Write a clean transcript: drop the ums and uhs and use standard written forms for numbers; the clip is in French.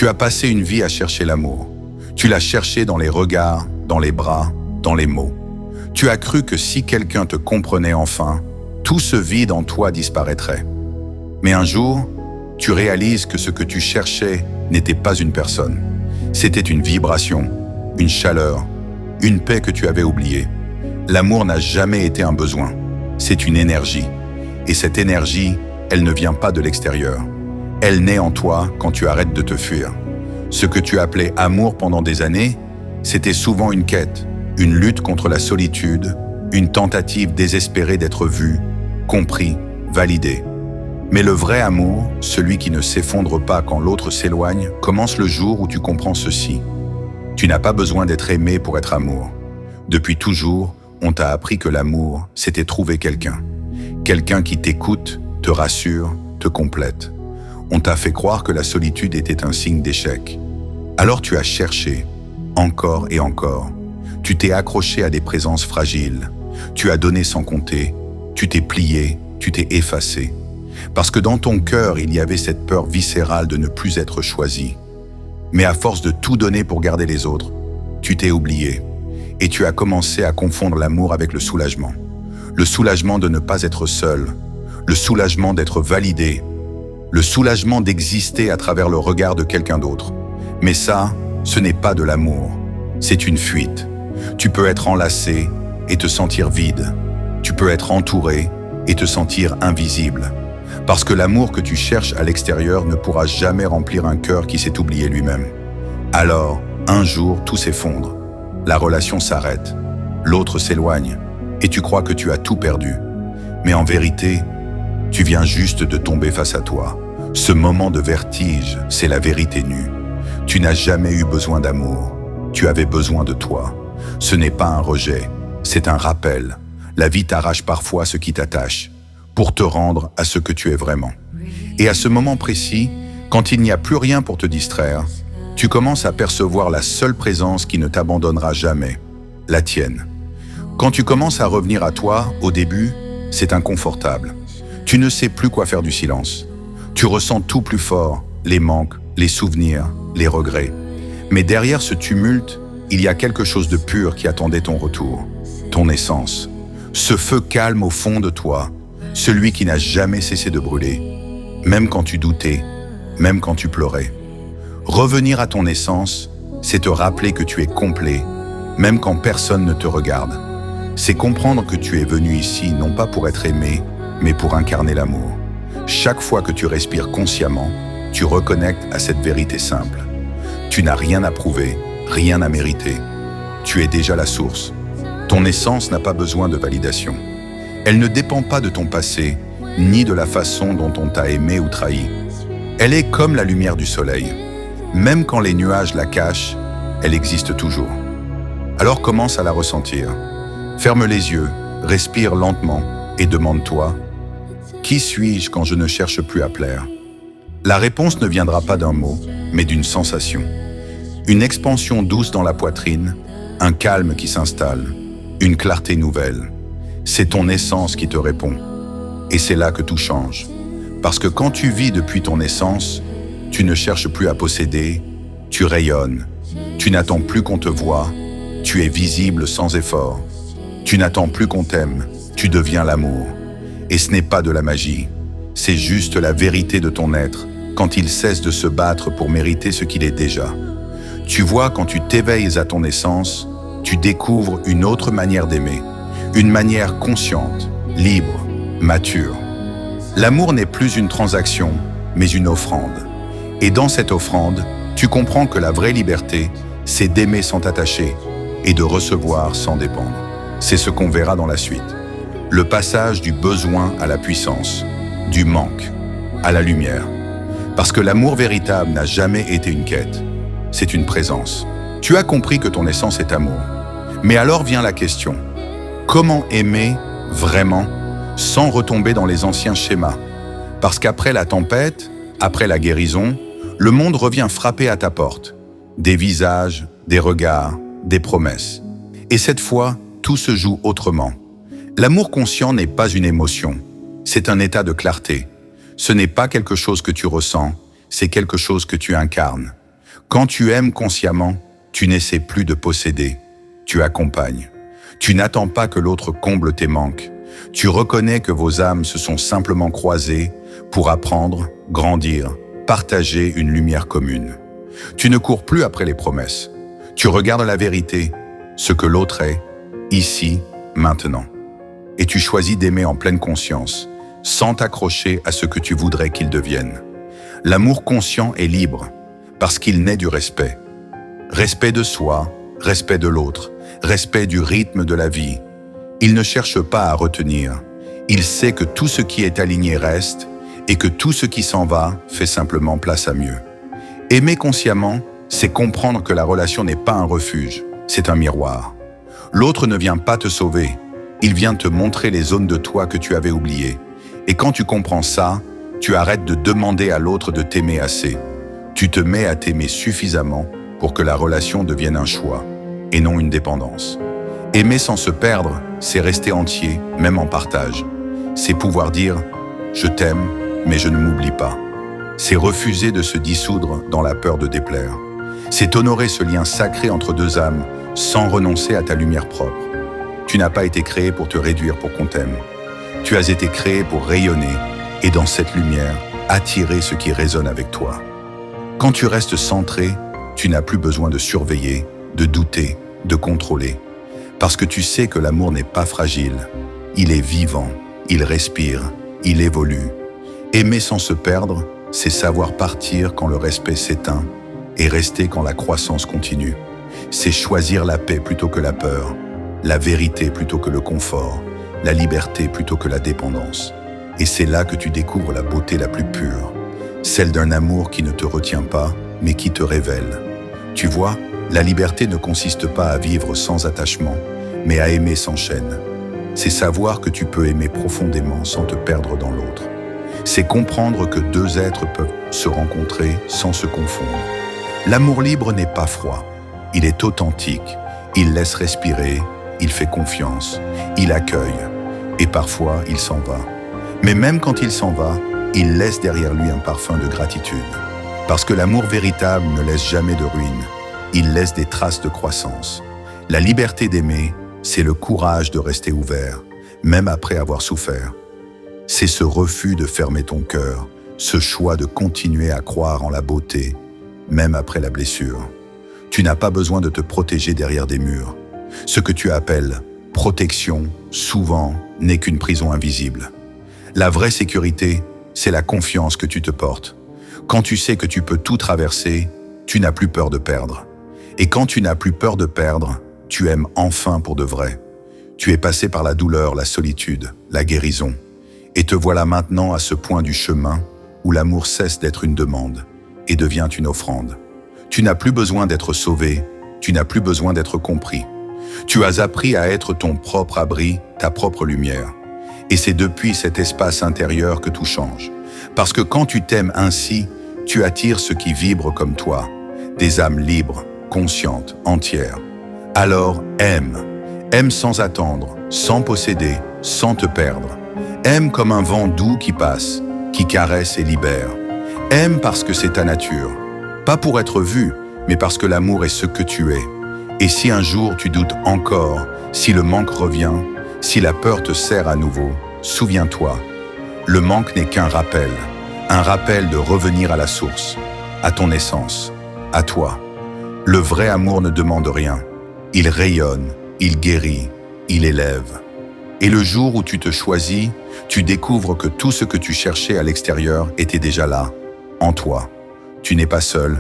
Tu as passé une vie à chercher l'amour. Tu l'as cherché dans les regards, dans les bras, dans les mots. Tu as cru que si quelqu'un te comprenait enfin, tout ce vide en toi disparaîtrait. Mais un jour, tu réalises que ce que tu cherchais n'était pas une personne. C'était une vibration, une chaleur, une paix que tu avais oubliée. L'amour n'a jamais été un besoin, c'est une énergie. Et cette énergie, elle ne vient pas de l'extérieur. Elle naît en toi quand tu arrêtes de te fuir. Ce que tu appelais amour pendant des années, c'était souvent une quête, une lutte contre la solitude, une tentative désespérée d'être vu, compris, validé. Mais le vrai amour, celui qui ne s'effondre pas quand l'autre s'éloigne, commence le jour où tu comprends ceci. Tu n'as pas besoin d'être aimé pour être amour. Depuis toujours, on t'a appris que l'amour, c'était trouver quelqu'un. Quelqu'un qui t'écoute, te rassure, te complète. On t'a fait croire que la solitude était un signe d'échec. Alors tu as cherché, encore et encore. Tu t'es accroché à des présences fragiles. Tu as donné sans compter. Tu t'es plié, tu t'es effacé. Parce que dans ton cœur, il y avait cette peur viscérale de ne plus être choisi. Mais à force de tout donner pour garder les autres, tu t'es oublié. Et tu as commencé à confondre l'amour avec le soulagement. Le soulagement de ne pas être seul. Le soulagement d'être validé. Le soulagement d'exister à travers le regard de quelqu'un d'autre. Mais ça, ce n'est pas de l'amour. C'est une fuite. Tu peux être enlacé et te sentir vide. Tu peux être entouré et te sentir invisible. Parce que l'amour que tu cherches à l'extérieur ne pourra jamais remplir un cœur qui s'est oublié lui-même. Alors, un jour, tout s'effondre. La relation s'arrête. L'autre s'éloigne. Et tu crois que tu as tout perdu. Mais en vérité, tu viens juste de tomber face à toi. Ce moment de vertige, c'est la vérité nue. Tu n'as jamais eu besoin d'amour. Tu avais besoin de toi. Ce n'est pas un rejet, c'est un rappel. La vie t'arrache parfois ce qui t'attache, pour te rendre à ce que tu es vraiment. Et à ce moment précis, quand il n'y a plus rien pour te distraire, tu commences à percevoir la seule présence qui ne t'abandonnera jamais, la tienne. Quand tu commences à revenir à toi, au début, c'est inconfortable. Tu ne sais plus quoi faire du silence. Tu ressens tout plus fort, les manques, les souvenirs, les regrets. Mais derrière ce tumulte, il y a quelque chose de pur qui attendait ton retour, ton essence. Ce feu calme au fond de toi, celui qui n'a jamais cessé de brûler, même quand tu doutais, même quand tu pleurais. Revenir à ton essence, c'est te rappeler que tu es complet, même quand personne ne te regarde. C'est comprendre que tu es venu ici non pas pour être aimé, mais pour incarner l'amour. Chaque fois que tu respires consciemment, tu reconnectes à cette vérité simple. Tu n'as rien à prouver, rien à mériter. Tu es déjà la source. Ton essence n'a pas besoin de validation. Elle ne dépend pas de ton passé, ni de la façon dont on t'a aimé ou trahi. Elle est comme la lumière du soleil. Même quand les nuages la cachent, elle existe toujours. Alors commence à la ressentir. Ferme les yeux, respire lentement et demande-toi « Qui suis-je quand je ne cherche plus à plaire ?» La réponse ne viendra pas d'un mot, mais d'une sensation. Une expansion douce dans la poitrine, un calme qui s'installe, une clarté nouvelle. C'est ton essence qui te répond. Et c'est là que tout change. Parce que quand tu vis depuis ton essence, tu ne cherches plus à posséder, tu rayonnes. Tu n'attends plus qu'on te voie, tu es visible sans effort. Tu n'attends plus qu'on t'aime, tu deviens l'amour. Et ce n'est pas de la magie, c'est juste la vérité de ton être, quand il cesse de se battre pour mériter ce qu'il est déjà. Tu vois, quand tu t'éveilles à ton essence, tu découvres une autre manière d'aimer, une manière consciente, libre, mature. L'amour n'est plus une transaction, mais une offrande. Et dans cette offrande, tu comprends que la vraie liberté, c'est d'aimer sans t'attacher et de recevoir sans dépendre. C'est ce qu'on verra dans la suite. Le passage du besoin à la puissance, du manque à la lumière. Parce que l'amour véritable n'a jamais été une quête, c'est une présence. Tu as compris que ton essence est amour. Mais alors vient la question, comment aimer vraiment sans retomber dans les anciens schémas? Parce qu'après la tempête, après la guérison, le monde revient frapper à ta porte. Des visages, des regards, des promesses. Et cette fois, tout se joue autrement. L'amour conscient n'est pas une émotion, c'est un état de clarté. Ce n'est pas quelque chose que tu ressens, c'est quelque chose que tu incarnes. Quand tu aimes consciemment, tu n'essaies plus de posséder, tu accompagnes. Tu n'attends pas que l'autre comble tes manques. Tu reconnais que vos âmes se sont simplement croisées pour apprendre, grandir, partager une lumière commune. Tu ne cours plus après les promesses. Tu regardes la vérité, ce que l'autre est, ici, maintenant. Et tu choisis d'aimer en pleine conscience, sans t'accrocher à ce que tu voudrais qu'il devienne. L'amour conscient est libre, parce qu'il naît du respect. Respect de soi, respect de l'autre, respect du rythme de la vie. Il ne cherche pas à retenir. Il sait que tout ce qui est aligné reste et que tout ce qui s'en va fait simplement place à mieux. Aimer consciemment, c'est comprendre que la relation n'est pas un refuge, c'est un miroir. L'autre ne vient pas te sauver, il vient te montrer les zones de toi que tu avais oubliées. Et quand tu comprends ça, tu arrêtes de demander à l'autre de t'aimer assez. Tu te mets à t'aimer suffisamment pour que la relation devienne un choix et non une dépendance. Aimer sans se perdre, c'est rester entier, même en partage. C'est pouvoir dire « je t'aime, mais je ne m'oublie pas ». C'est refuser de se dissoudre dans la peur de déplaire. C'est honorer ce lien sacré entre deux âmes sans renoncer à ta lumière propre. Tu n'as pas été créé pour te réduire pour qu'on t'aime. Tu as été créé pour rayonner et dans cette lumière, attirer ce qui résonne avec toi. Quand tu restes centré, tu n'as plus besoin de surveiller, de douter, de contrôler. Parce que tu sais que l'amour n'est pas fragile. Il est vivant, il respire, il évolue. Aimer sans se perdre, c'est savoir partir quand le respect s'éteint et rester quand la croissance continue. C'est choisir la paix plutôt que la peur, la vérité plutôt que le confort, la liberté plutôt que la dépendance. Et c'est là que tu découvres la beauté la plus pure, celle d'un amour qui ne te retient pas, mais qui te révèle. Tu vois, la liberté ne consiste pas à vivre sans attachement, mais à aimer sans chaîne. C'est savoir que tu peux aimer profondément sans te perdre dans l'autre. C'est comprendre que deux êtres peuvent se rencontrer sans se confondre. L'amour libre n'est pas froid, il est authentique, il laisse respirer, il fait confiance, il accueille, et parfois il s'en va. Mais même quand il s'en va, il laisse derrière lui un parfum de gratitude. Parce que l'amour véritable ne laisse jamais de ruines, il laisse des traces de croissance. La liberté d'aimer, c'est le courage de rester ouvert, même après avoir souffert. C'est ce refus de fermer ton cœur, ce choix de continuer à croire en la beauté, même après la blessure. Tu n'as pas besoin de te protéger derrière des murs. Ce que tu appelles protection, souvent, n'est qu'une prison invisible. La vraie sécurité, c'est la confiance que tu te portes. Quand tu sais que tu peux tout traverser, tu n'as plus peur de perdre. Et quand tu n'as plus peur de perdre, tu aimes enfin pour de vrai. Tu es passé par la douleur, la solitude, la guérison. Et te voilà maintenant à ce point du chemin où l'amour cesse d'être une demande et devient une offrande. Tu n'as plus besoin d'être sauvé, tu n'as plus besoin d'être compris. Tu as appris à être ton propre abri, ta propre lumière. Et c'est depuis cet espace intérieur que tout change. Parce que quand tu t'aimes ainsi, tu attires ce qui vibre comme toi, des âmes libres, conscientes, entières. Alors aime. Aime sans attendre, sans posséder, sans te perdre. Aime comme un vent doux qui passe, qui caresse et libère. Aime parce que c'est ta nature. Pas pour être vu, mais parce que l'amour est ce que tu es. Et si un jour tu doutes encore, si le manque revient, si la peur te serre à nouveau, souviens-toi, le manque n'est qu'un rappel de revenir à la source, à ton essence, à toi. Le vrai amour ne demande rien. Il rayonne, il guérit, il élève. Et le jour où tu te choisis, tu découvres que tout ce que tu cherchais à l'extérieur était déjà là, en toi. Tu n'es pas seul,